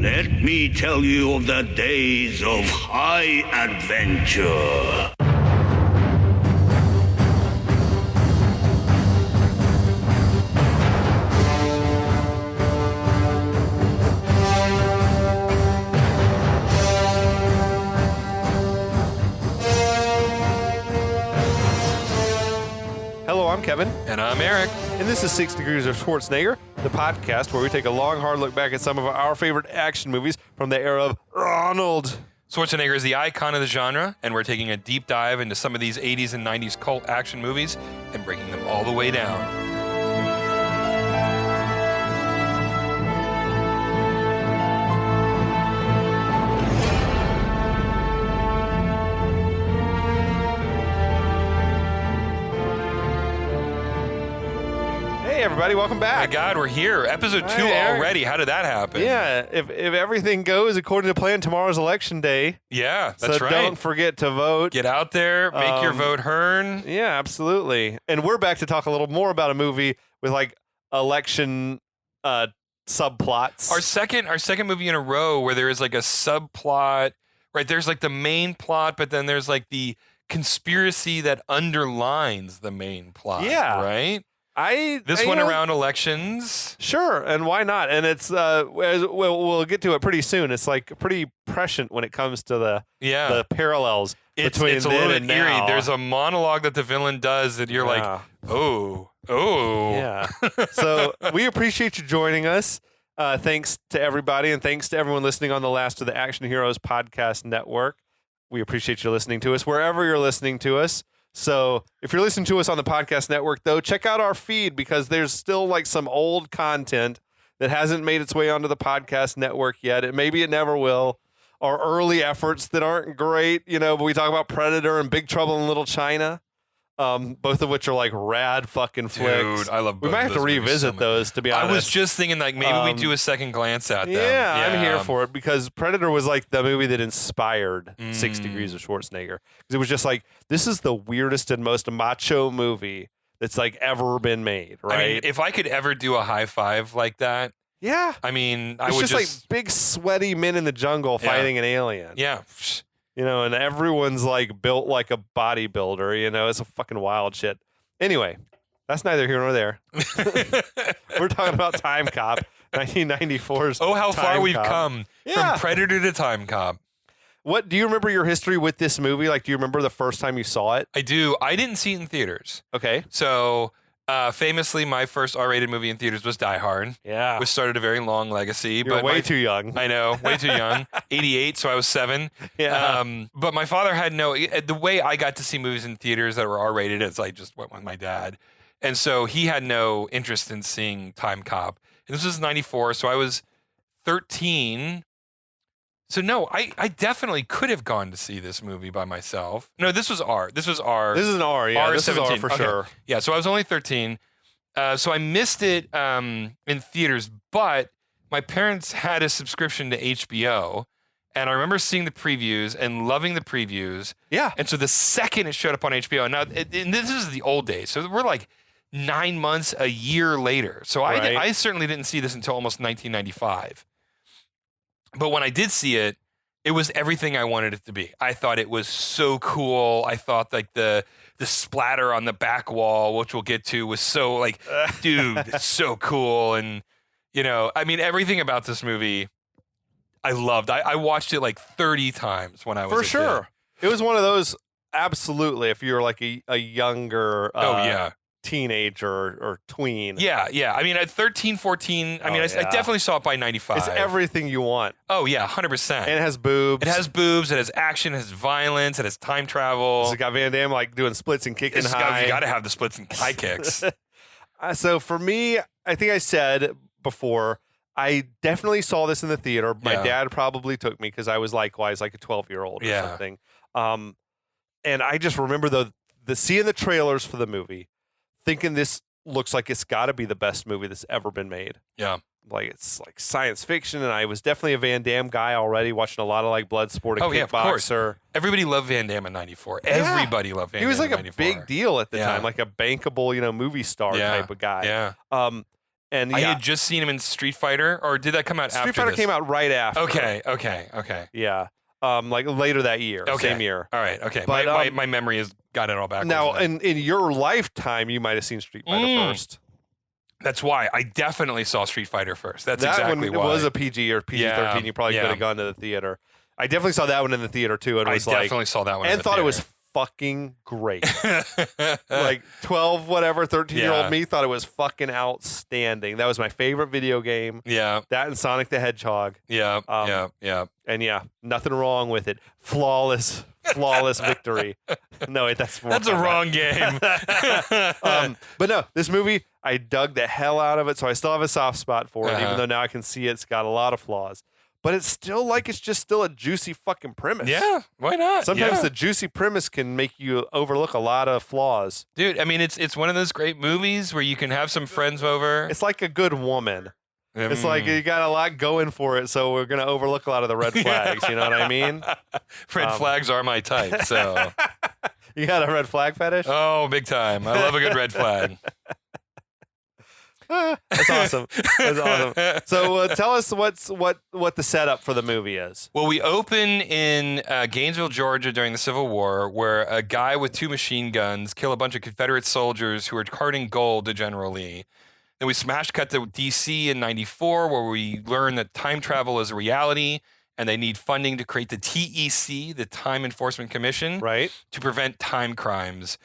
Let me tell you of the days of high adventure. Hello, I'm Kevin. And I'm Eric. And this is 6 Degrees of Schwarzenegger, the podcast where we take a long, hard look back at some of our favorite action movies from the era of Arnold. Schwarzenegger is the icon of the genre, and we're taking a deep dive into some of these 80s and 90s cult action movies and breaking them all the way down. Hey, everybody, welcome back. My God, we're here. Episode 2 already. How did that happen? Yeah, if everything goes according to plan, tomorrow's election day. Yeah, that's so right. Don't forget to vote. Get out there, make your vote heard. Yeah, absolutely. And we're back to talk a little more about a movie with like election subplots. Our second movie in a row where there is like a subplot, right? There's like the main plot, but then there's like the conspiracy that underlines the main plot. Yeah. Right? This one around elections. Sure, and why not? And it's we'll get to it pretty soon. It's like pretty prescient when it comes to the parallels between it's a then little and bit eerie. now. There's a monologue that the villain does that you're like, oh. Yeah. So we appreciate you joining us. Thanks to everybody, and thanks to everyone listening on the Last of the Action Heroes podcast network. We appreciate you listening to us wherever you're listening to us. So if you're listening to us on the podcast network, though, check out our feed because there's still like some old content that hasn't made its way onto the podcast network yet. Maybe it never will. Our early efforts that aren't great, but we talk about Predator and Big Trouble in Little China, both of which are like rad fucking flicks. Dude, I love both. We might have to revisit those, to be honest. I was just thinking like maybe we do a second glance at them. Yeah, I'm here for it because Predator was like the movie that inspired 6 Degrees of Schwarzenegger. Because it was just like, this is the weirdest and most macho movie that's like ever been made, right? I mean, if I could ever do a high five like that, yeah. I mean, I it's would just like big sweaty men in the jungle fighting an alien. Yeah. And everyone's like built like a bodybuilder, it's a fucking wild shit. Anyway, that's neither here nor there. We're talking about Timecop, 1994's Oh, how far we've Timecop. come from Predator to Timecop. What do you remember your history with this movie? Like, do you remember the first time you saw it? I do. I didn't see it in theaters. Okay. So, famously, my first R-rated movie in theaters was Die Hard. Yeah. Which started a very long legacy. You're way too young. I know, way too young. 88, so I was 7. Yeah. But my father had the way I got to see movies in theaters that were R-rated is I just went with my dad. And so he had no interest in seeing Timecop. And this was 94, so I was 13. So no, I definitely could have gone to see this movie by myself. No, this was R. This is R. This is an R, yeah. This is R for sure. Yeah, so I was only 13. So I missed it in theaters, but my parents had a subscription to HBO, and I remember seeing the previews and loving the previews. Yeah. And so the second it showed up on HBO, now and this is the old days, so we're like 9 months, a year later. So I certainly didn't see this until almost 1995. But when I did see it, it was everything I wanted it to be. I thought it was so cool. I thought like the splatter on the back wall, which we'll get to, was so like, dude, it's so cool. And, I mean, everything about this movie, I loved. I watched it like 30 times when I was For sure. It was one of those, absolutely, if you were like a younger teenager or tween. Yeah. I mean, at 13, 14, I I definitely saw it by 95. It's everything you want. Oh, yeah, 100%. And it has boobs. It has boobs. It has action. It has violence. It has time travel. It's got Van Damme like doing splits and kicking high. You got to have the splits and high kicks. So for me, I think I said before, I definitely saw this in the theater. My dad probably took me because I was likewise like a 12-year-old or something. And I just remember the seeing the trailers for the movie, thinking this looks like it's got to be the best movie that's ever been made. Yeah. Like, it's like science fiction, and I was definitely a Van Damme guy already, watching a lot of like Bloodsport and Kickboxer. Everybody loved Van Damme in 94. Everybody loved Van Damme. He was like in a 94. big deal at the time, like a bankable, movie star type of guy. Yeah. And yeah, I had just seen him in Street Fighter, or did that come out after Street Fighter this? came out right after. Okay. Yeah. Like later that year, same year. All right, okay. But, My memory has got it all backwards. Now, in your lifetime, you might have seen Street Fighter first. That's why. I definitely saw Street Fighter first. That's that exactly one why. It was a PG or PG-13. You probably could have gone to the theater. I definitely saw that one in the theater, too. And was definitely saw that one and in the thought theater. it was fucking great. Like 12, whatever, 13-year-old me thought it was fucking outstanding. That was my favorite video game. Yeah. That and Sonic the Hedgehog. Yeah. And yeah, nothing wrong with it. Flawless victory. No, wait, that's a wrong game. But no, this movie, I dug the hell out of it, so I still have a soft spot for it, Uh-huh. even though now I can see it's got a lot of flaws. But it's still it's just still a juicy fucking premise. Yeah, why not? Sometimes Yeah. the juicy premise can make you overlook a lot of flaws. Dude, I mean, it's one of those great movies where you can have some friends over. It's like a good woman. It's like you got a lot going for it, so we're gonna overlook a lot of the red flags. You know what I mean? Red flags are my type, so. You got a red flag fetish? Oh, big time. I love a good red flag. That's awesome. That's awesome. So tell us what the setup for the movie is. Well, we open in Gainesville, Georgia during the Civil War, where a guy with 2 machine guns kill a bunch of Confederate soldiers who are carting gold to General Lee. Then we smash cut to D.C. in 94, where we learn that time travel is a reality, and they need funding to create the TEC, the Time Enforcement Commission, Right. to prevent time crimes.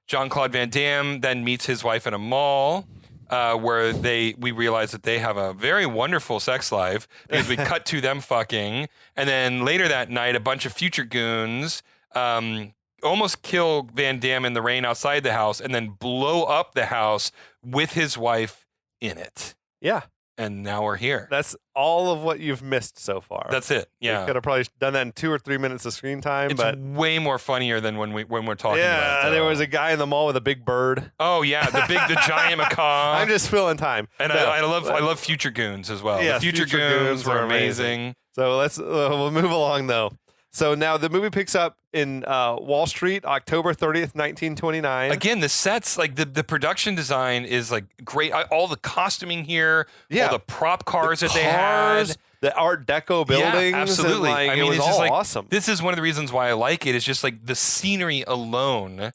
Jean-Claude Van Damme then meets his wife in a mall, where we realize that they have a very wonderful sex life because we cut to them fucking. And then later that night, a bunch of future goons almost kill Van Damme in the rain outside the house and then blow up the house with his wife in it. Yeah. And now we're here. That's all of what you've missed so far. That's it. You Yeah. could have probably done that in 2 or 3 minutes of screen time, It's but way more funnier than when we're talking about it. there was a guy in the mall with a big bird. Oh yeah, the giant macaw. I'm just filling time. And No, I love Future Goons as well. Yes, the Future Future Goons Goons were are amazing. So we'll move along though. So now the movie picks up in Wall Street, October 30th, 1929. Again, the sets, like the production design is like great. All the costuming here, all the prop cars that they had. The Art Deco buildings. Yeah, absolutely. And, I mean, it was it's all just like, awesome. This is one of the reasons why I like it. It's just like the scenery alone.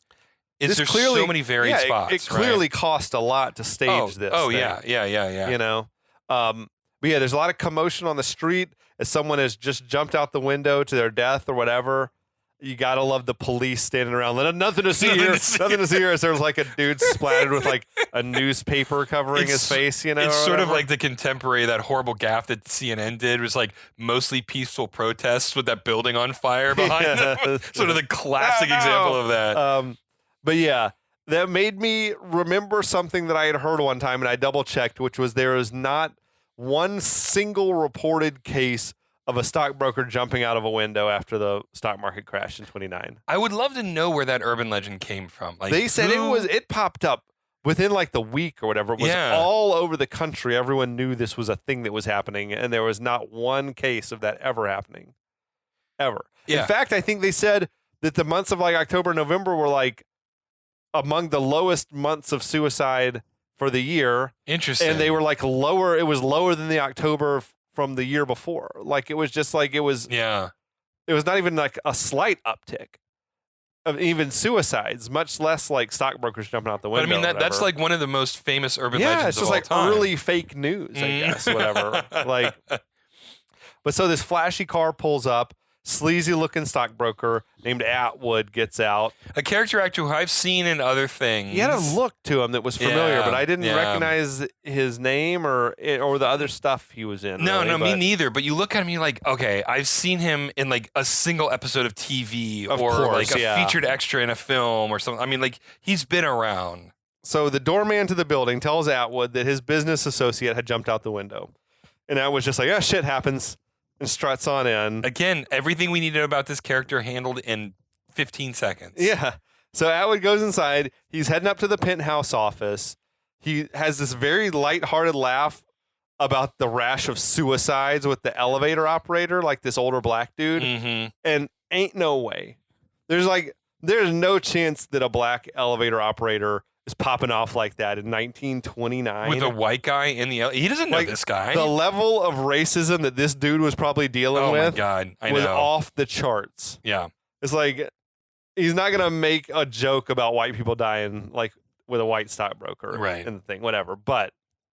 There's clearly, so many varied spots. It clearly cost a lot to stage this. Oh thing, yeah. You know, but yeah, there's a lot of commotion on the street as someone has just jumped out the window to their death or whatever. You gotta love the police standing around. Nothing to see here. Nothing to see here. As there's like a dude splattered with like a newspaper covering his face. You know, it's sort of whatever. like the contemporary, that horrible gaffe that CNN did was like mostly peaceful protests with that building on fire behind them. Sort of the classic example of that. But yeah, that made me remember something that I had heard one time, and I double checked, which was there is not one single reported case of a stockbroker jumping out of a window after the stock market crashed in 29. I would love to know where that urban legend came from. Like, They said it popped up within like the week or whatever. It was all over the country. Everyone knew this was a thing that was happening, and there was not one case of that ever happening. Ever. Yeah. In fact, I think they said that the months of like October, November were like among the lowest months of suicide for the year. Interesting. And they were like lower. It was lower than the October from the year before. Like it was just like it was not even like a slight uptick of even suicides, much less like stockbrokers jumping out the window. But I mean, that's like one of the most famous urban legends it's just of all like time. early fake news, I guess, whatever. Like, but so this flashy car pulls up. Sleazy looking stockbroker named Atwood gets out. A character actor who I've seen in other things. He had a look to him that was familiar, but I didn't recognize his name or the other stuff he was in. No, really, me neither. But you look at him, you're like, okay, I've seen him in like a single episode of TV like a featured extra in a film or something. I mean, like he's been around. So the doorman to the building tells Atwood that his business associate had jumped out the window, and Atwood's just like, shit happens. And struts on in. Again, everything we needed about this character handled in 15 seconds. Yeah. So Atwood goes inside. He's heading up to the penthouse office. He has this very lighthearted laugh about the rash of suicides with the elevator operator, like this older black dude. Mm-hmm. And ain't no way. There's no chance that a black elevator operator is popping off like that in 1929 with a white guy in the he doesn't know like, this guy. The level of racism that this dude was probably dealing with my God. I was know. off the charts. Yeah. It's like he's not gonna make a joke about white people dying like with a white stockbroker right. in the thing, whatever. But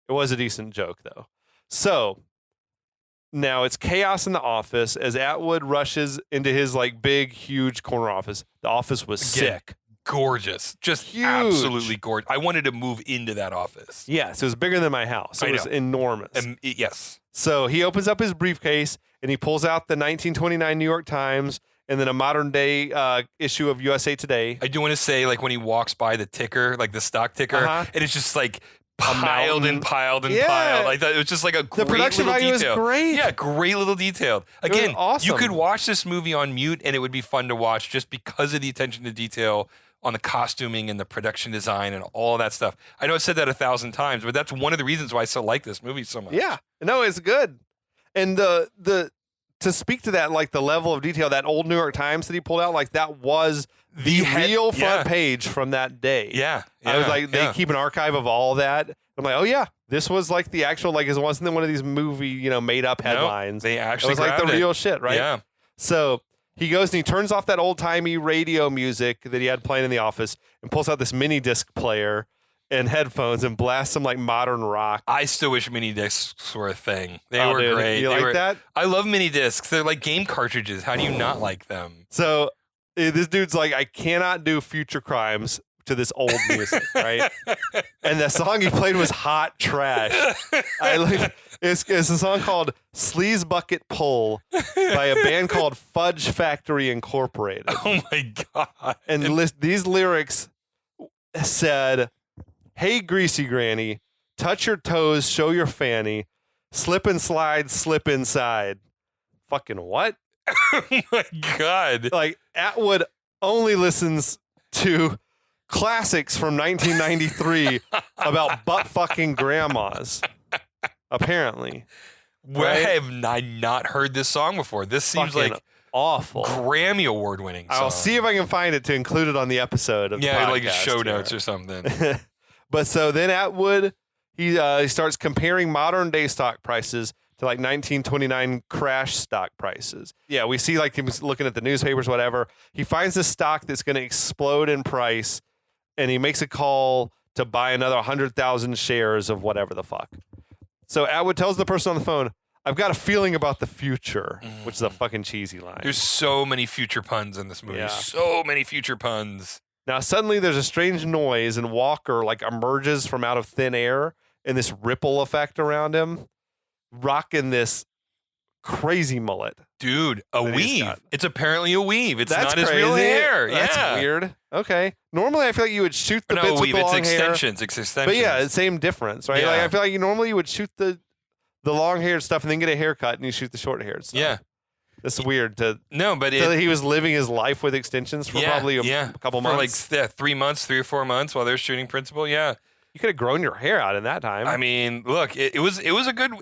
it was a decent joke though. So now it's chaos in the office as Atwood rushes into his like big, huge corner office. The office was sick. Gorgeous. Just huge. Absolutely gorgeous. I wanted to move into that office. Yes, it was bigger than my house. It was enormous. Yes. So he opens up his briefcase and he pulls out the 1929 New York Times and then a modern day issue of USA Today. I do want to say, like, when he walks by the ticker, like the stock ticker, and it's just like piled and piled and piled. I thought it was just like a great production little value detail. Was great. Yeah, great little detail. Again, awesome. You could watch this movie on mute and it would be fun to watch just because of the attention to detail on the costuming and the production design and all of that stuff. I know I said that 1,000 times, but that's one of the reasons why I so like this movie so much. Yeah, no, it's good. And the to speak to that, like the level of detail, that old New York Times that he pulled out, like that was the real front page from that day. Yeah. I was like, they keep an archive of all that. I'm like, oh yeah, this was like the actual, like it wasn't one of these movie, made up headlines. Nope, they actually it was like the real shit, right? Yeah. So he goes and he turns off that old timey radio music that he had playing in the office and pulls out this mini disc player and headphones and blasts some like modern rock. I still wish mini discs were a thing. They were dude, great. You like that? I love mini discs. They're like game cartridges. How do you not like them? So this dude's like, I cannot do Future Crimes to this old music, right? And the song he played was hot trash. It's a song called Sleaze Bucket Pull by a band called Fudge Factory Incorporated. Oh my God. And these lyrics said, hey, greasy granny, touch your toes, show your fanny, slip and slide, slip inside. Fucking what? Oh my God. Like, Atwood only listens to classics from 1993 about butt fucking grandmas. Apparently. Where have I not heard this song before? This seems fucking like awful. Grammy award winning song. I'll see if I can find it to include it on the episode of the podcast, like show notes or something. But so then Atwood, he starts comparing modern day stock prices to like 1929 crash stock prices. Yeah, we see like he was looking at the newspapers, whatever. He finds this stock that's going to explode in price, and he makes a call to buy another 100,000 shares of whatever the fuck. So Atwood tells the person on the phone, I've got a feeling about the future, which is a fucking cheesy line. There's so many future puns in this movie. Yeah. So many future puns. Now, suddenly there's a strange noise, and Walker like emerges from out of thin air in this ripple effect around him, rocking this crazy mullet. Dude, a weave. It's apparently a weave. It's That's not his crazy. real hair. That's weird. Okay. Normally, I feel like you would shoot the bits with the long extensions. hair. It's extensions. But yeah, same difference, right? Yeah. Like I feel like normally you would shoot the long-haired stuff and then get a haircut, and you shoot the short-haired stuff. Yeah. That's weird to. No, but so he was living his life with extensions for probably a couple months. For like 3 months, 3 or 4 months while they're shooting principal. Yeah. You could have grown your hair out in that time. I mean, look, it was a good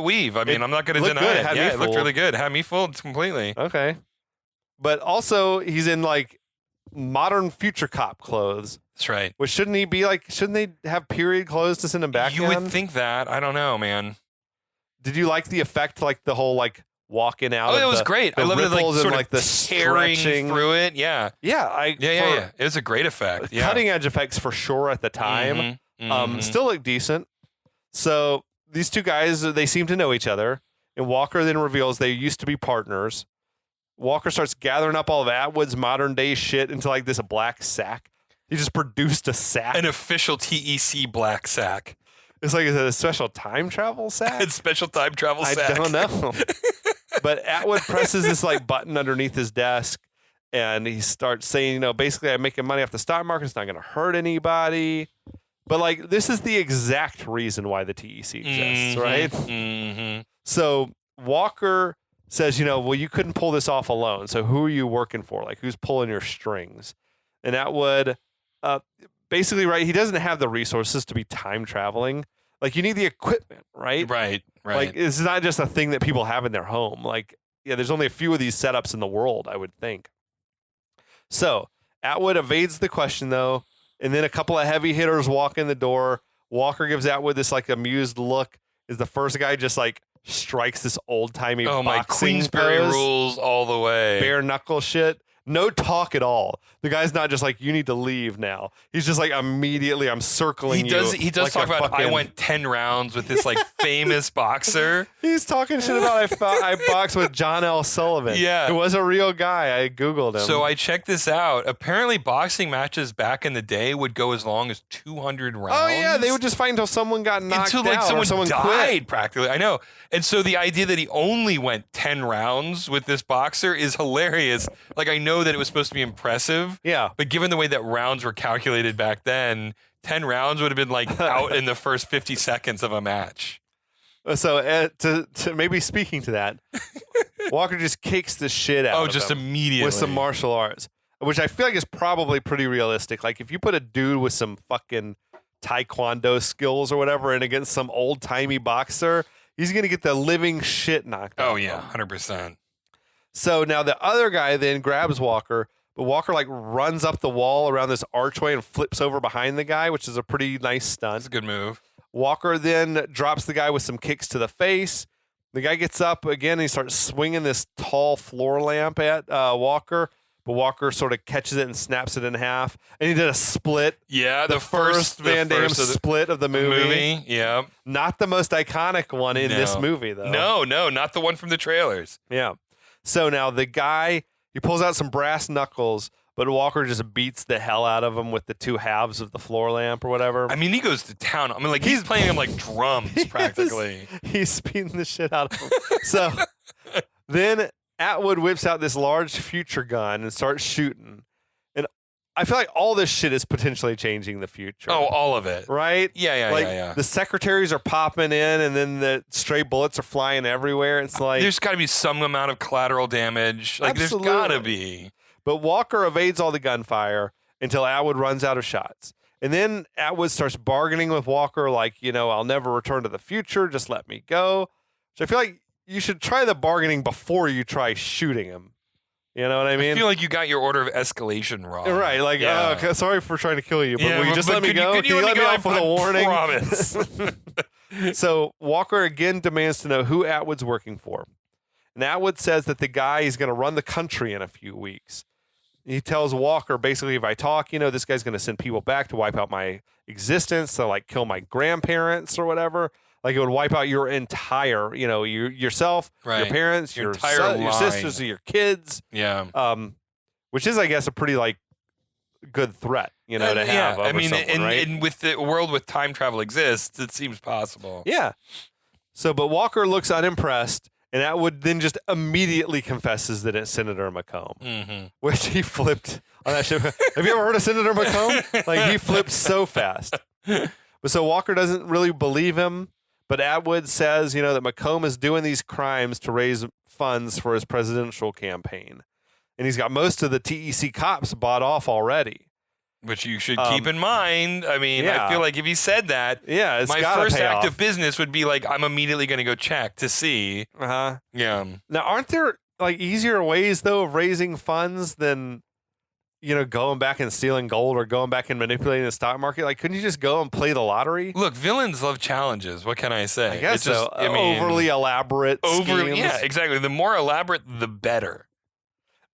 weave. I mean, I'm not going to deny good. it. It looked really good. Had me fooled completely. Okay. But also, he's in like modern future cop clothes. That's right. Which shouldn't they have period clothes to send him back? You would think that. I don't know, man. Did you like the effect, like the whole like walking out? Oh, it was great. I love it, like sort of the tearing stretching through it. Yeah. Yeah. Yeah. It was a great effect. Yeah. Cutting edge effects for sure at the time. Still look decent. So these two guys, they seem to know each other. And Walker then reveals they used to be partners. Walker starts gathering up all of Atwood's modern day shit into like this black sack. He just produced a sack. An official TEC black sack. It's like a special time travel sack. It's special time travel sack. I don't know. But Atwood presses this like button underneath his desk, and he starts saying, basically I'm making money off the stock market. It's not going to hurt anybody. But like this is the exact reason why the TEC exists, right? Mm-hmm. So Walker says, well, you couldn't pull this off alone. So who are you working for? Like who's pulling your strings? And Atwood, basically, right, he doesn't have the resources to be time traveling. Like you need the equipment, right? Right. Like it's not just a thing that people have in their home. Like, yeah, there's only a few of these setups in the world, I would think. So Atwood evades the question though And then a couple of heavy hitters walk in the door. Walker gives Atwood this like amused look. Is the first guy just like strikes this old timey my boxing Queensberry pose, rules all the way. bare knuckle shit. No talk at all. The guy's not just like, you need to leave now. He's just like, immediately, I'm circling you. He does like talk about, I went 10 rounds with this like famous boxer. He's talking shit about I boxed with John L. Sullivan. Yeah. It was a real guy. I Googled him. So I checked this out. Apparently boxing matches back in the day would go as long as 200 rounds. Oh, yeah. They would just fight until someone got knocked until, like, out or someone died, quit. practically. I know. And so the idea that he only went 10 rounds with this boxer is hilarious. Like, I know that it was supposed to be impressive. Yeah. But given the way that rounds were calculated back then, 10 rounds would have been like out in the first 50 seconds of a match. So to maybe speaking to that, Walker just kicks the shit out of just him immediately. with some martial arts, which I feel like is probably pretty realistic. Like if you put a dude with some fucking taekwondo skills or whatever in against some old-timey boxer, he's going to get the living shit knocked out. Oh, yeah, 100%. So now the other guy then grabs Walker, but Walker like runs up the wall around this archway and flips over behind the guy, which is a pretty nice stunt. That's a good move. Walker then drops the guy with some kicks to the face. The guy gets up again and he starts swinging this tall floor lamp at Walker, but Walker sort of catches it and snaps it in half. And he did a split. Yeah, the first Van Damme split of the movie. Yeah. Not the most iconic one in this movie, though. No, not the one from the trailers. Yeah. So now the guy, he pulls out some brass knuckles, but Walker just beats the hell out of him with the two halves of the floor lamp or whatever. I mean, he goes to town. I mean, like, he's playing him like drums, practically. He's beating the shit out of him. So then Atwood whips out this large future gun and starts shooting. And I feel like all this shit is potentially changing the future. Oh, all of it. Right? Yeah, like, yeah. The secretaries are popping in and then the stray bullets are flying everywhere. It's like... There's got to be some amount of collateral damage. Like, Absolutely. there's got to be. But Walker evades all the gunfire until Atwood runs out of shots. And then Atwood starts bargaining with Walker like, I'll never return to the future. Just let me go. So I feel like you should try the bargaining before you try shooting him. You know what I mean? I feel like you got your order of escalation wrong. Right. Like, yeah. okay, sorry for trying to kill you, but Yeah, will you just let me go? Can you let me off with a warning? Promise. So Walker again demands to know who Atwood's working for. And Atwood says that the guy is going to run the country in a few weeks. He tells Walker, basically, if I talk, this guy's going to send people back to wipe out my existence, to like kill my grandparents or whatever. Like it would wipe out your entire, yourself, right. your parents, your entire your sisters, your kids. Yeah. Which is, I guess, a pretty like good threat, to have. Yeah. Over someone, right? and with the world with time travel exists, it seems possible. Yeah. So, but Walker looks unimpressed. And Atwood then just immediately confesses that it's Senator McComb, which he flipped on that shit. Have you ever heard of Senator McComb? Like, he flipped so fast. But so Walker doesn't really believe him, but Atwood says, that McComb is doing these crimes to raise funds for his presidential campaign. And he's got most of the TEC cops bought off already. Which you should keep in mind. I mean, yeah. I feel like if he said that, it's my first act of business would be like, I'm immediately going to go check to see. Uh-huh. Yeah. Now, aren't there like easier ways though of raising funds than going back and stealing gold or going back and manipulating the stock market? Like, couldn't you just go and play the lottery? Look, villains love challenges. What can I say? I guess it's just, so. Overly elaborate schemes. Yeah, exactly. The more elaborate, the better.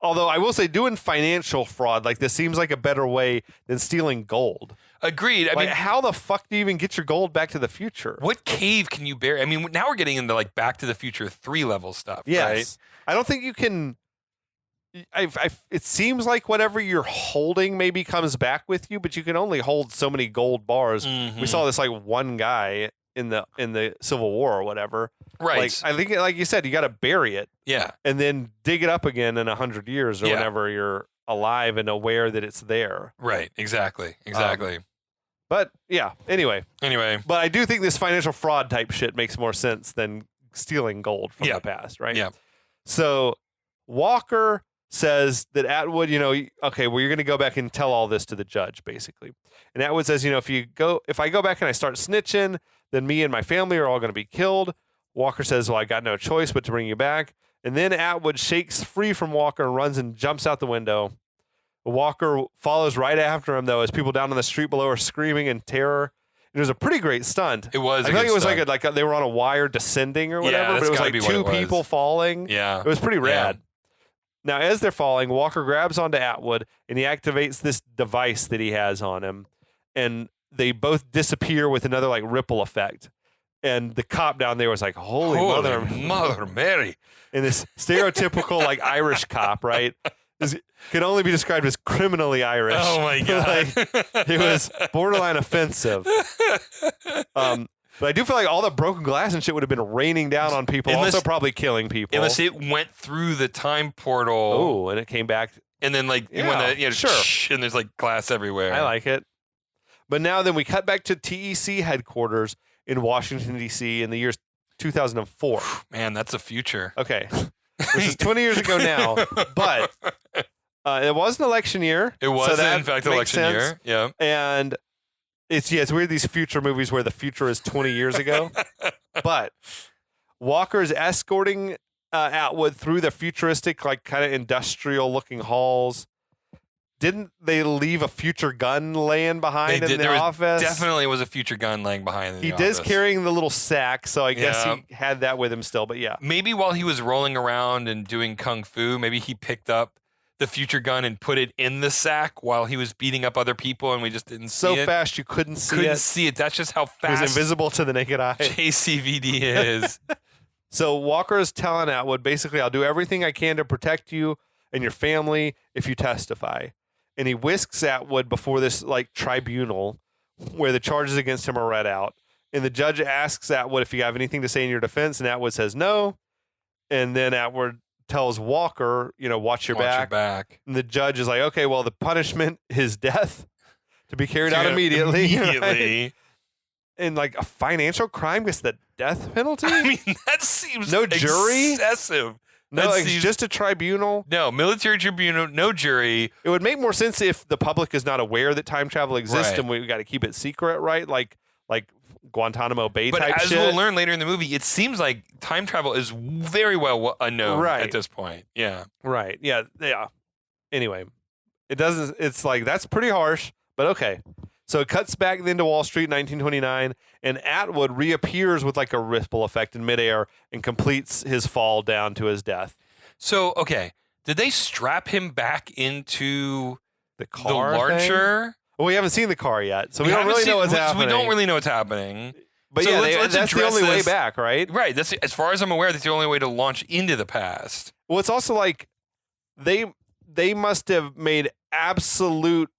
Although I will say, doing financial fraud like this seems like a better way than stealing gold. Agreed. I mean, mean, how the fuck do you even get your gold back to the future? What cave can you bury? I mean, now we're getting into like Back to the Future 3 level stuff, yes. right? I don't think you can. It seems like whatever you're holding maybe comes back with you, but you can only hold so many gold bars. We saw this like one guy in the Civil War or whatever. Right. Like, I think, like you said, you got to bury it. Yeah. And then dig it up again in 100 years or whenever you're alive and aware that it's there. Right. Exactly. But yeah, anyway. But I do think this financial fraud type shit makes more sense than stealing gold from the past, right? Yeah. So Walker says that Atwood, okay, well, you're going to go back and tell all this to the judge, basically. And Atwood says, if I go back and I start snitching, then me and my family are all going to be killed. Walker says, well, I got no choice but to bring you back. And then Atwood shakes free from Walker and runs and jumps out the window. Walker follows right after him, though, as people down on the street below are screaming in terror. It was a pretty great stunt. It was. I feel like it was like they were on a wire descending or whatever, but it was like two people falling. Yeah. It was pretty rad. Now, as they're falling, Walker grabs onto Atwood and he activates this device that he has on him, and they both disappear with another like ripple effect. And the cop down there was like, "Holy Mother Mary!" And this stereotypical like Irish cop, right? Can only be described as criminally Irish. Oh my god! It was borderline offensive. But I do feel like all the broken glass and shit would have been raining down on people, probably killing people. Unless it went through the time portal. Oh, and it came back. And then when sure. And there's like glass everywhere. I like it. But now then we cut back to TEC headquarters in Washington, D.C. in the year 2004. Man, that's a future. Okay. This is 20 years ago now, but it was an election year. It was, in fact, an election year. Yeah. And it's weird, these future movies where the future is 20 years ago. But Walker is escorting Atwood through the futuristic, like kind of industrial looking halls. Didn't they leave a future gun laying behind in the office? Definitely was a future gun laying behind in the office. He is carrying the little sack, so I guess he had that with him still, but yeah. Maybe while he was rolling around and doing kung fu, maybe he picked up the future gun and put it in the sack while he was beating up other people and we just didn't see it. So fast you couldn't see it. Couldn't see it. That's just how fast it was invisible to the naked eye. JCVD is. So Walker is telling Atwood, basically, I'll do everything I can to protect you and your family if you testify. And he whisks Atwood before this like tribunal where the charges against him are read out. And the judge asks Atwood if you have anything to say in your defense, and Atwood says no. And then Atwood tells Walker, watch your back. And the judge is like, okay, well, the punishment is death to be carried out immediately. Right? And like a financial crime gets the death penalty? I mean, that seems no jury? Excessive. No, like just a tribunal. No, military tribunal, no jury. It would make more sense if the public is not aware that time travel exists and we got to keep it secret, right? Like Guantanamo Bay type shit. But as we'll learn later in the movie, it seems like time travel is very well known at this point. Yeah. Right. Yeah. Anyway, it's like, that's pretty harsh, but okay. So it cuts back then to Wall Street, 1929, and Atwood reappears with like a ripple effect in midair and completes his fall down to his death. So, okay. Did they strap him back into the car launcher? Thing? Well, we haven't seen the car yet, so we don't really know what's happening. We don't really know what's happening. But so that's the only way back, right? Right. That's, as far as I'm aware, that's the only way to launch into the past. Well, it's also like they must have made absolutely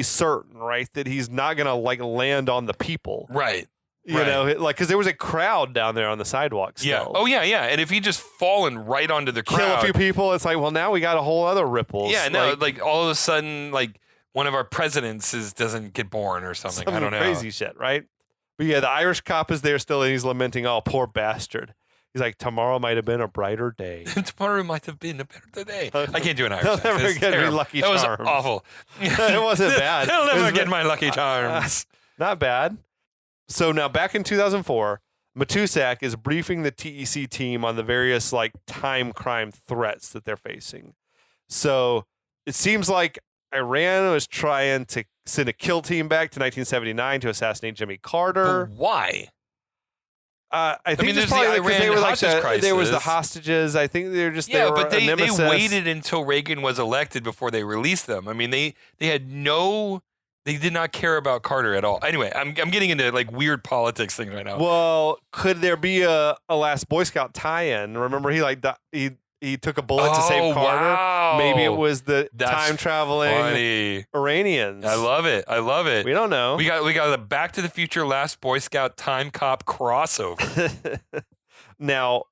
certain, right, that he's not gonna like land on the people, right? You know, like because there was a crowd down there on the sidewalk. Still. Yeah. Oh yeah. And if he just fallen right onto the crowd, kill a few people, it's like, well, now we got a whole other ripples. Yeah. No, like all of a sudden, like one of our presidents doesn't get born or something. I don't know. Crazy shit, right? But yeah, the Irish cop is there still, and he's lamenting, "Oh, poor bastard." He's like, tomorrow might have been a brighter day. Tomorrow might have been a better day. I can't do an Irish accent. Never get me Lucky Charms. That was awful. It wasn't bad. He'll never get my Lucky Charms. Not bad. So now back in 2004, Matusak is briefing the TEC team on the various like time crime threats that they're facing. So it seems like Iran was trying to send a kill team back to 1979 to assassinate Jimmy Carter. But why? I think there's probably because they were like there was the hostages. I think they were just but they waited until Reagan was elected before they released them. I mean, they did not care about Carter at all. Anyway, I'm getting into like weird politics things right now. Well, could there be a Last Boy Scout tie-in? Remember, he took a bullet to save Carter. Wow. Maybe it was the time traveling Iranians. I love it. We don't know. We got the Back to the Future Last Boy Scout Time Cop crossover. Now,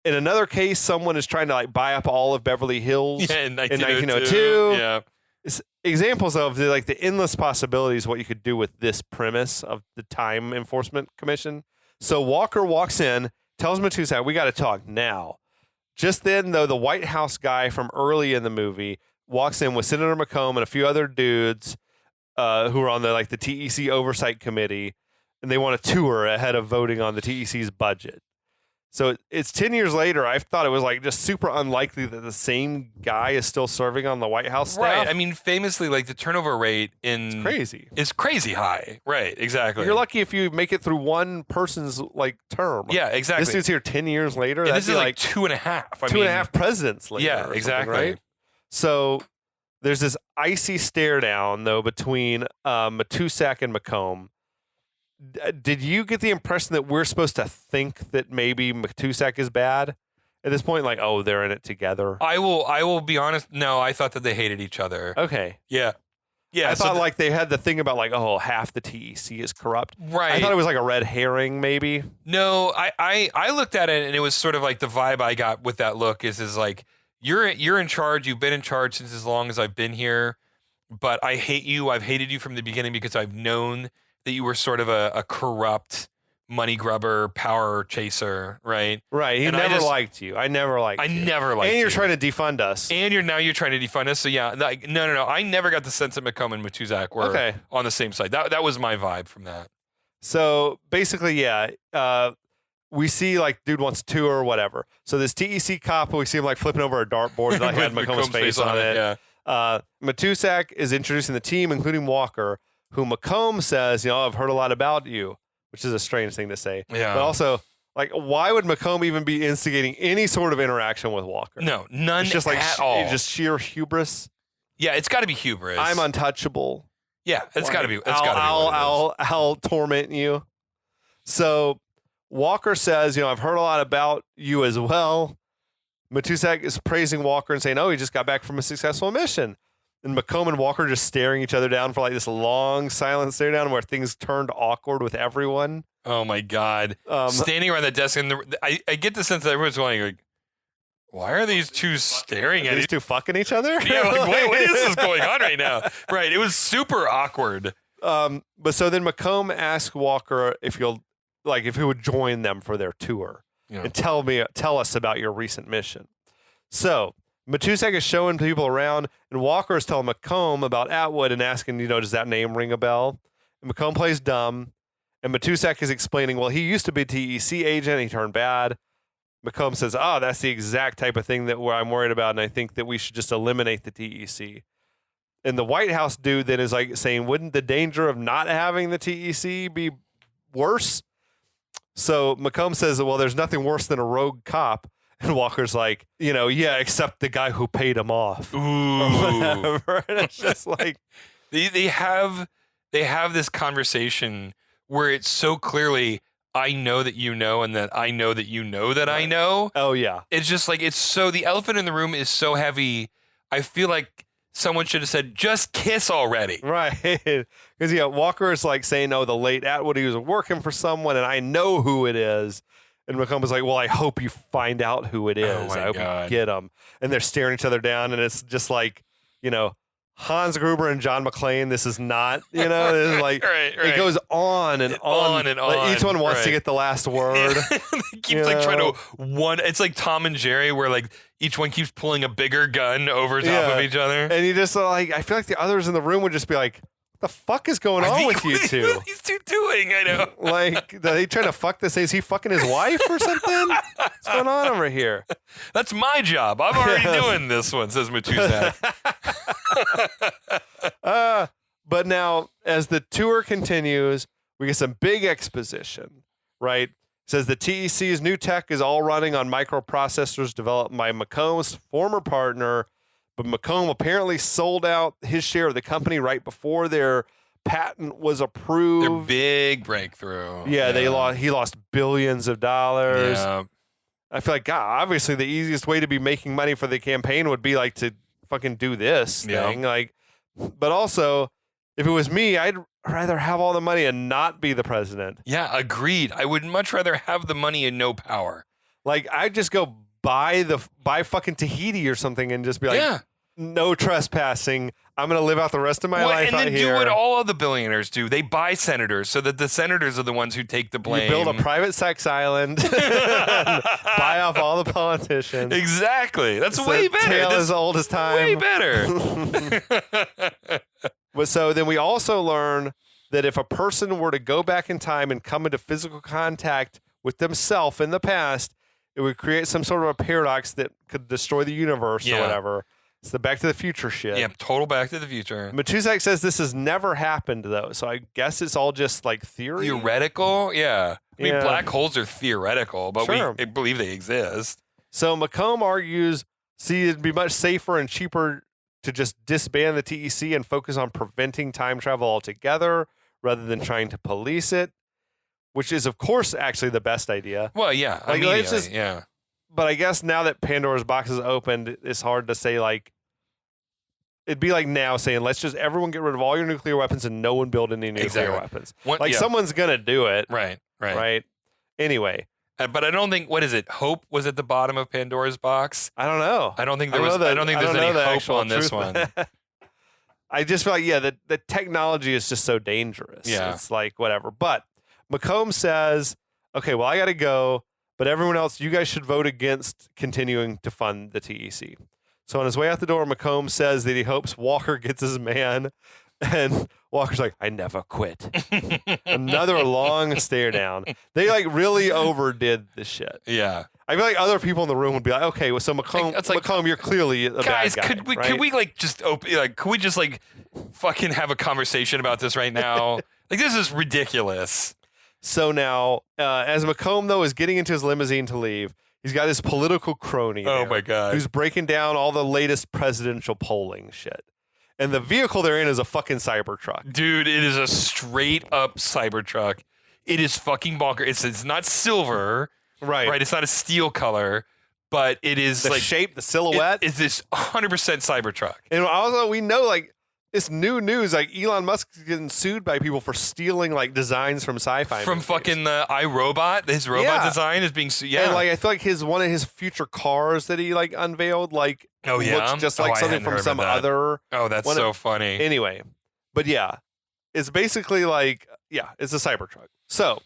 in another case, someone is trying to like buy up all of Beverly Hills in 1902. Yeah. It's examples of the endless possibilities what you could do with this premise of the Time Enforcement Commission. So Walker walks in, tells Matusak, we got to talk now. Just then, though, the White House guy from early in the movie walks in with Senator McComb and a few other dudes who are on the TEC oversight committee, and they want a tour ahead of voting on the TEC's budget. So it's 10 years later. I thought it was like just super unlikely that the same guy is still serving on the White House staff. Right. I mean, famously, like the turnover rate It's crazy. Is crazy high. Right. Exactly. You're lucky if you make it through one person's like term. Yeah, exactly. This dude's here 10 years later. And That'd this is be like 2.5. Two and a half presidents later. Yeah, exactly. Right? So there's this icy stare down though between Matusak and McComb. Did you get the impression that we're supposed to think that maybe Matusak is bad at this point? Like, oh, they're in it together. I will be honest. No, I thought that they hated each other. Okay. Yeah. Yeah. I thought like they had the thing about like, oh, half the TEC is corrupt. Right. I thought it was like a red herring, maybe. No, I looked at it and it was sort of like the vibe I got with that look is like you're in charge. You've been in charge since as long as I've been here, but I hate you. I've hated you from the beginning because I've known that you were sort of a corrupt money grubber, power chaser, right? Right. He never liked you. I never liked you. I never liked you. And you're trying to defund us. And you're trying to defund us. So yeah, like, no. I never got the sense that McComb and Matusak were on the same side. That was my vibe from that. So basically, yeah, we see like dude wants to tour or whatever. So this TEC cop, we see him like flipping over a dartboard that had McComb's face on it. Yeah. Matusak is introducing the team, including Walker, who McComb says, I've heard a lot about you, which is a strange thing to say. Yeah. But also, like, why would McComb even be instigating any sort of interaction with Walker? No, none it's just like at all. Just sheer hubris. Yeah, it's got to be hubris. I'm untouchable. Yeah, it's got to be. I'll torment you. So Walker says, I've heard a lot about you as well. Matusak is praising Walker and saying, oh, he just got back from a successful mission. And McComb and Walker just staring each other down for like this long silent stare down where things turned awkward with everyone. Oh my God. Standing around the desk and I get the sense that everyone's going like, why are these two staring at these two fucking each other? Yeah, like, what is this going on right now? Right. It was super awkward. But so then McComb asked Walker if he would join them for their tour and tell us about your recent mission. So Matusak is showing people around, and Walker is telling McComb about Atwood and asking, does that name ring a bell? And McComb plays dumb, and Matusak is explaining, well, he used to be a TEC agent, he turned bad. McComb says, oh, that's the exact type of thing that I'm worried about, and I think that we should just eliminate the TEC. And the White House dude then is like saying, wouldn't the danger of not having the TEC be worse? So McComb says, well, there's nothing worse than a rogue cop. And Walker's like, yeah, except the guy who paid him off. Ooh. Or whatever. And it's just like they have this conversation where it's so clearly I know that you know and that I know that you know that I know. Oh yeah. It's just like the elephant in the room is so heavy. I feel like someone should have said, just kiss already. Right. Because Walker is like saying, the late Atwood, he was working for someone and I know who it is. And McComb was like, well, I hope you find out who it is. I hope you get him. And they're staring each other down. And it's just like, Hans Gruber and John McClane. This is not, this is like, right. It goes on and on. Like, each one wants to get the last word. It keeps trying to it's like Tom and Jerry where like each one keeps pulling a bigger gun over top of each other. And you just like, I feel like the others in the room would just be like, the fuck is going on with you two? What are these two doing? I know. Like, are they trying to fuck this? Is he fucking his wife or something? What's going on over here? That's my job. I'm already doing this one, says Matusak. But now, as the tour continues, we get some big exposition, right? It says the TEC's new tech is all running on microprocessors developed by McComb's former partner. But McComb apparently sold out his share of the company right before their patent was approved. Their big breakthrough. Yeah, he lost billions of dollars. Yeah. I feel like, God, obviously the easiest way to be making money for the campaign would be like to fucking do this thing. Like, but also, if it was me, I'd rather have all the money and not be the president. Yeah, agreed. I would much rather have the money and no power. Like, I'd just go buy fucking Tahiti or something and just be like, no trespassing. I'm going to live out the rest of my life out here. And then do what all of the billionaires do. They buy senators so that the senators are the ones who take the blame. You build a private sex island, buy off all the politicians. Exactly. That's way better. Tale as old as time. Way better. But so then we also learn that if a person were to go back in time and come into physical contact with themselves in the past, it would create some sort of a paradox that could destroy the universe or Yeah. whatever. It's the Back to the Future shit. Yeah, total Back to the Future. Matusak says this has never happened, though, so I guess it's all just like theory. Theoretical? Yeah. I mean, Yeah. black holes are theoretical, but Sure. we believe they exist. So McComb argues, see, it'd be much safer and cheaper to just disband the TEC and focus on preventing time travel altogether rather than trying to police it, which is, of course, actually the best idea. Well, yeah. Like, Immediately, it's just- yeah. But I guess now that Pandora's box is opened, it's hard to say, like, it'd be like now saying, let's just everyone get rid of all your nuclear weapons and no one build any nuclear Exactly. weapons. Yeah. Someone's going to do it. Right. Right. Anyway, But I don't think, what is it? Hope was at the bottom of Pandora's box. I don't know. I don't think there was. I don't think there's any hope on this one. I just feel like, the technology is just so dangerous. Yeah. It's like, whatever. But McComb says, okay, well, I got to go. But everyone else, you guys should vote against continuing to fund the TEC. So on his way out the door, McComb says that he hopes Walker gets his man. And Walker's like, I never quit. Another long stare down. They like really overdid the shit. Yeah. I feel like other people in the room would be like, okay, well, so McComb, McComb, you're clearly a guys, bad guy. could we like just open, like, could we just like fucking have a conversation about this right now? Like, this is ridiculous. So now, as McComb, though, is getting into his limousine to leave, he's got his political crony Oh there, my God. who's breaking down all the latest presidential polling shit. And the vehicle they're in is a fucking Cybertruck. Dude, it is a straight up Cybertruck. It is fucking bonkers. It's not silver, right? It's not a steel color, but it is The like shape, the silhouette. It's this 100% Cybertruck. And also, we know, like, it's new news. Like, Elon Musk is getting sued by people for stealing, like, designs from sci-fi From movies. fucking iRobot. His robot design is being sued. Yeah. And, like, I feel like one of his future cars that he, like, unveiled, like, looks just like I something hadn't from heard some of that. other. Oh, that's so funny. Anyway, but yeah, it's basically like, it's a Cybertruck. So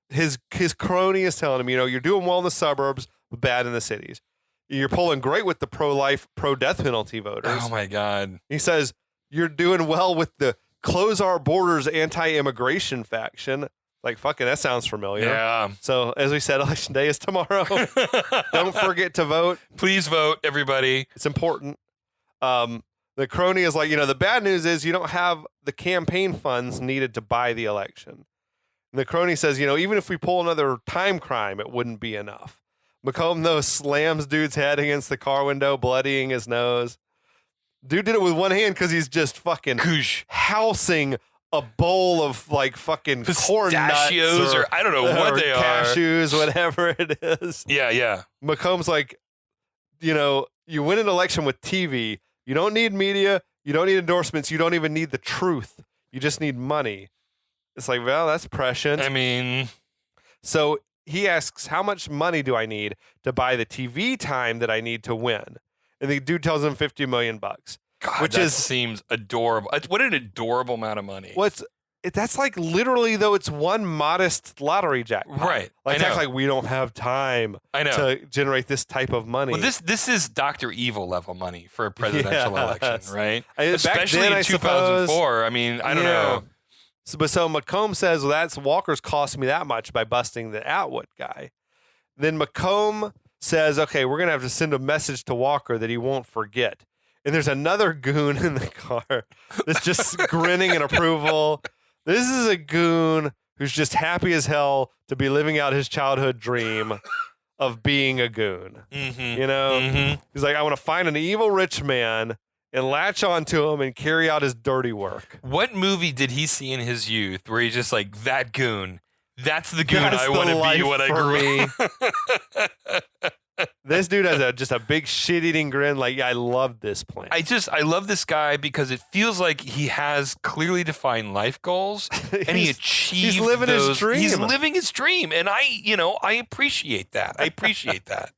his crony is telling him, you're doing well in the suburbs, but bad in the cities. You're polling great with the pro-life, pro-death penalty voters. Oh my God. He says, you're doing well with the close our borders anti-immigration faction. Like, fucking, that sounds familiar. Yeah. So, as we said, election day is tomorrow. Don't forget to vote. Please vote, everybody. It's important. The crony is like, the bad news is you don't have the campaign funds needed to buy the election. And the crony says, even if we pull another time crime, it wouldn't be enough. McComb, though, slams dude's head against the car window, bloodying his nose. Dude did it with one hand because he's just fucking housing a bowl of like fucking corn pistachios nuts or I don't know what they cashews, whatever it is. Yeah. McComb's like, you win an election with TV. You don't need media. You don't need endorsements. You don't even need the truth. You just need money. It's like, well, that's prescient. I mean, so he asks, how much money do I need to buy the TV time that I need to win? And the dude tells him $50 million. God, which seems adorable. What an adorable amount of money. That's like literally, though, it's one modest lottery jackpot. Right. Like, that's like we don't have time to generate this type of money. Well, this is Dr. Evil level money for a presidential election, right? Especially then, in 2004. I mean, I don't know. So McComb says, well, that's Walker's cost me that much by busting the Atwood guy. Then McComb says, okay, we're going to have to send a message to Walker that he won't forget. And there's another goon in the car that's just grinning in approval. This is a goon who's just happy as hell to be living out his childhood dream of being a goon. Mm-hmm. He's like, I want to find an evil rich man and latch onto him and carry out his dirty work. What movie did he see in his youth where he's just like, that goon? That's the goon That's I want to be when I grow up. This dude has just a big shit-eating grin. Like, I love this plan. I love this guy because it feels like he has clearly defined life goals and he achieved He's living his dream. He's living his dream, and I appreciate that.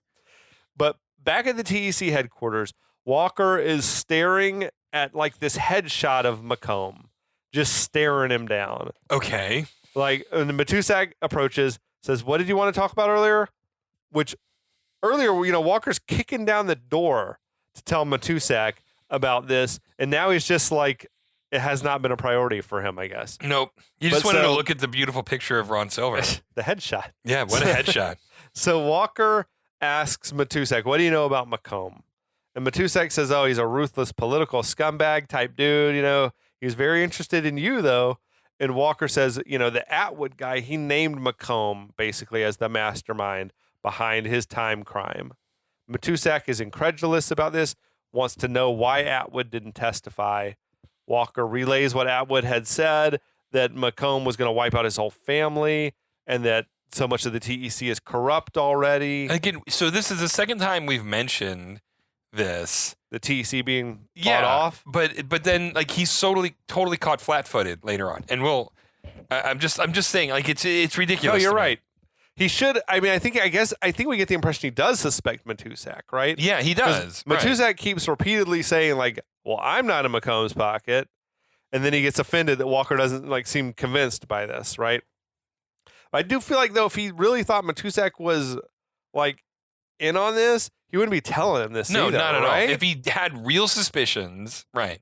But back at the TEC headquarters, Walker is staring at like this headshot of McComb, just staring him down. Okay. Like, and Matusak approaches, says, "What did you want to talk about earlier?" Which earlier, Walker's kicking down the door to tell Matusak about this, and now he's just like, it has not been a priority for him, I guess. Nope. You just wanted to look at the beautiful picture of Ron Silver. The headshot. Yeah, what a headshot. So Walker asks Matusek, what do you know about Macomb? And Matusek says, oh, he's a ruthless political scumbag type dude. He's very interested in you, though. And Walker says, the Atwood guy, he named Macomb basically as the mastermind behind his time crime. Matusek is incredulous about this, wants to know why Atwood didn't testify. Walker relays what Atwood had said, that Macomb was going to wipe out his whole family, and that so much of the TEC is corrupt already. Again, so this is the second time we've mentioned this. The TEC being bought off. But then like he's totally caught flat-footed later on. And I'm just saying, like, it's ridiculous. No, you're right. He should. I mean, I think we get the impression he does suspect Matusek, right? Yeah, he does. Matusek keeps repeatedly saying, like, well, I'm not in Macomb's pocket. And then he gets offended that Walker doesn't seem convinced by this, right? I do feel like, though, if he really thought Matusek was in on this, he wouldn't be telling him this. No, either, not at right? all. If he had real suspicions, right?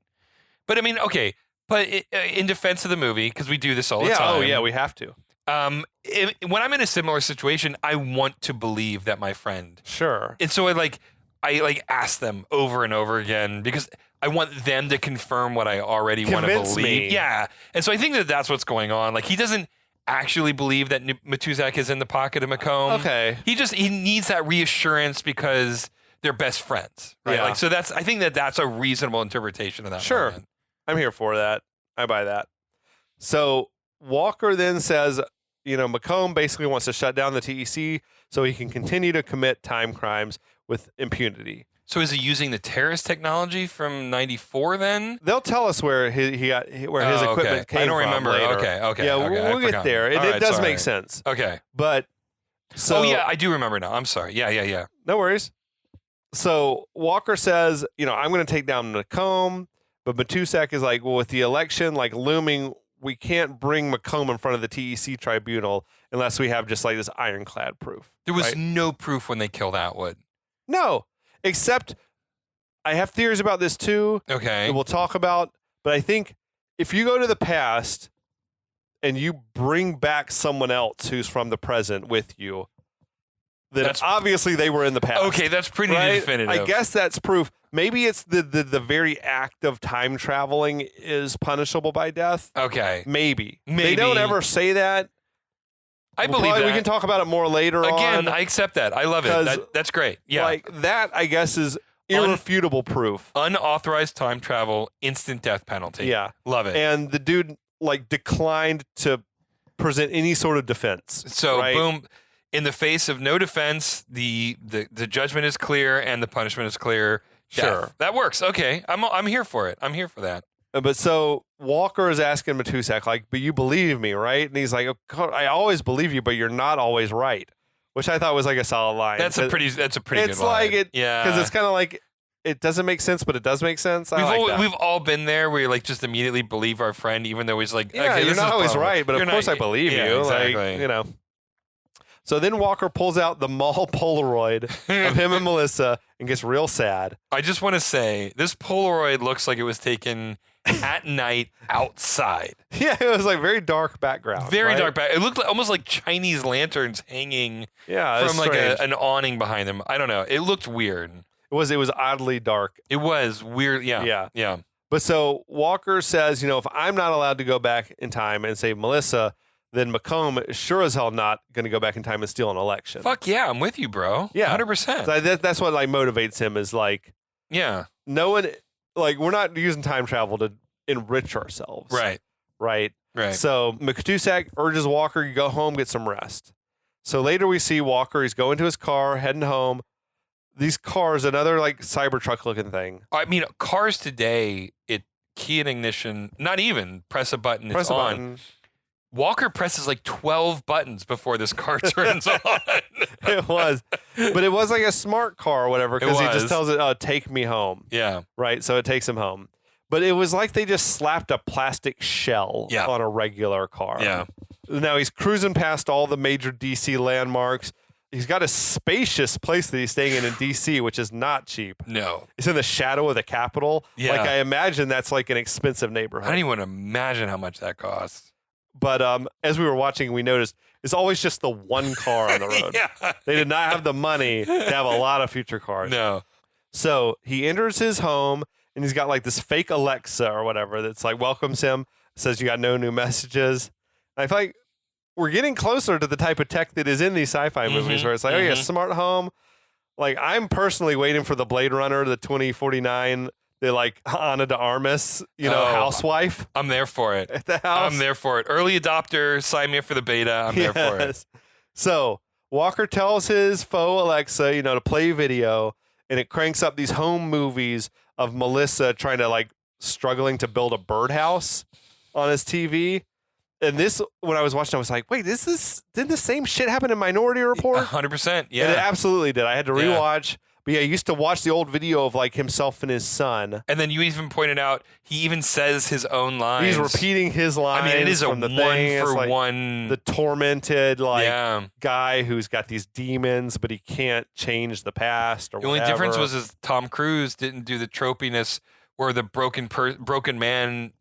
But I mean, okay. But in defense of the movie, because we do this all the time. Oh yeah, we have to. When I'm in a similar situation, I want to believe that my friend. Sure. And so I ask them over and over again because I want them to confirm what I already want to believe. Me. Yeah. And so I think that that's what's going on. Like, he doesn't actually believe that Matusek is in the pocket of Macomb. Okay. He needs that reassurance because they're best friends. Right. Yeah. So I think that that's a reasonable interpretation of that. Sure. Moment. I'm here for that. I buy that. So Walker then says, Macomb basically wants to shut down the TEC so he can continue to commit time crimes with impunity. So is he using the terrorist technology from '94 then? They'll tell us where his equipment came from. I don't remember. Later. Okay. Yeah, we'll get there. It does make sense. Okay. But so. Oh yeah, I do remember now. I'm sorry. Yeah. No worries. So Walker says, I'm going to take down Macomb, but Matusek is like, well, with the election looming, we can't bring Macomb in front of the TEC tribunal unless we have just this ironclad proof. There was right? no proof when they killed Atwood. No, except I have theories about this too. Okay. That we'll talk about. But I think if you go to the past and you bring back someone else who's from the present with you, then obviously they were in the past. Okay, that's pretty definitive. I guess that's proof. Maybe it's the very act of time traveling is punishable by death. Okay. Maybe. They don't ever say that. I believe that. We can talk about it more later on. Again, I accept that. I love it. That's great. Yeah. That, I guess, is irrefutable proof. Unauthorized time travel, instant death penalty. Yeah. Love it. And the dude, declined to present any sort of defense. So, right? boom. In the face of no defense, the judgment is clear and the punishment is clear. Death. Sure. That works. Okay. I'm here for it. I'm here for that. But so Walker is asking Matusek, but you believe me, right? And he's like, oh, I always believe you, but you're not always right, which I thought was a solid line. That's a pretty good line. It's because it's kind of it doesn't make sense, but it does make sense. We've all been there where you just immediately believe our friend, even though he's okay, you're not always right, but of course I believe you. Exactly. So then Walker pulls out the mall Polaroid of him and Melissa and gets real sad. I just want to say, this Polaroid looks like it was taken at night outside. Yeah, it was very dark background. Very dark background. It looked almost like Chinese lanterns hanging from an awning behind them. I don't know. It looked weird. It was oddly dark. It was weird. Yeah. But so Walker says, if I'm not allowed to go back in time and save Melissa, then Macomb is sure as hell not going to go back in time and steal an election. Fuck yeah, I'm with you, bro. Yeah, 100%. So that's what motivates him is no one we're not using time travel to enrich ourselves. Right. So Matusek urges Walker to go home, get some rest. So later we see Walker. He's going to his car, heading home. These cars, another Cybertruck looking thing. I mean, cars today, key and ignition, not even press a button, it's on. Button. Walker presses 12 buttons before this car turns on. It was. But it was a smart car or whatever because he just tells it, oh, take me home. Yeah. Right? So it takes him home. But it was they just slapped a plastic shell on a regular car. Yeah. Now he's cruising past all the major DC landmarks. He's got a spacious place that he's staying in DC, which is not cheap. No. It's in the shadow of the Capitol. Yeah. I imagine that's an expensive neighborhood. I don't even imagine how much that costs. But as we were watching, we noticed is always just the one car on the road. Yeah. They did not have the money to have a lot of future cars. No. So he enters his home and he's got like this fake Alexa or whatever that's like welcomes him, says you got no new messages. And I feel like we're getting closer to the type of tech that is in these sci-fi movies where it's like, oh yeah, smart home. Like I'm personally waiting for the Blade Runner, the 2049, the like Ana de Armas, housewife. I'm there for it. At the house. I'm there for it. Early adopter, sign me up for the beta. I'm there for it. So Walker tells his faux Alexa, to play video, and it cranks up these home movies of Melissa trying to like struggling to build a birdhouse on his TV. And this, when I was watching, I was like, wait, didn't the same shit happen in Minority Report? 100%. Yeah. And it absolutely did. I had to rewatch. But yeah, I used to watch the old video of like himself and his son. And then you even pointed out he even says his own lines. He's repeating his lines. I mean, it is a one for like one. The tormented guy who's got these demons, but he can't change the past or whatever. The only difference was Tom Cruise didn't do the tropiness where the broken man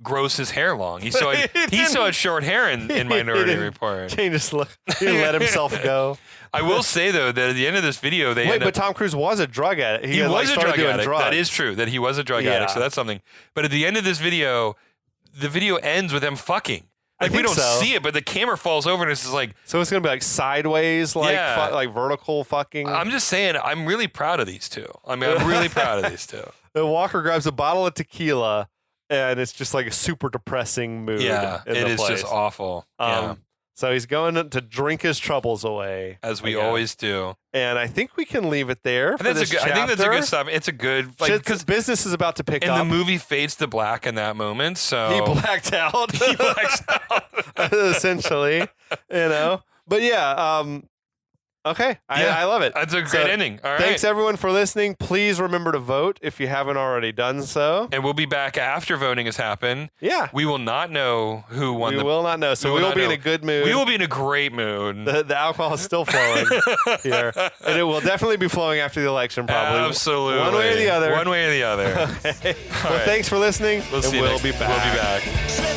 grows his hair long. He saw short hair in Minority Report. Change his look. He let himself go. I will say though that at the end of this video, but Tom Cruise was a drug addict. He was a drug addict. Drugs. That is true. That he was a drug addict. So that's something. But at the end of this video, the video ends with them fucking. Like we don't see it, but the camera falls over and it's just like. So it's gonna be like sideways, like vertical fucking. I'm just saying, I'm really proud of these two. I mean, I'm really proud of these two. Walker grabs a bottle of tequila. And it's just like a super depressing mood. Yeah, it is just awful. So he's going to drink his troubles away, as we always do. And I think we can leave it there. I think that's a good stop. It's a good because business is about to pick up. And the movie fades to black in that moment. So he blacked out. Essentially, But yeah. Okay, I love it. That's a great ending. All right. Thanks, everyone, for listening. Please remember to vote if you haven't already done so. And we'll be back after voting has happened. Yeah. We will not know who won. We will not know. So we will be in a good mood. We will be in a great mood. The alcohol is still flowing here. And it will definitely be flowing after the election, probably. Absolutely. One way or the other. One way or the other. Okay. Well, thanks for listening. We'll be back.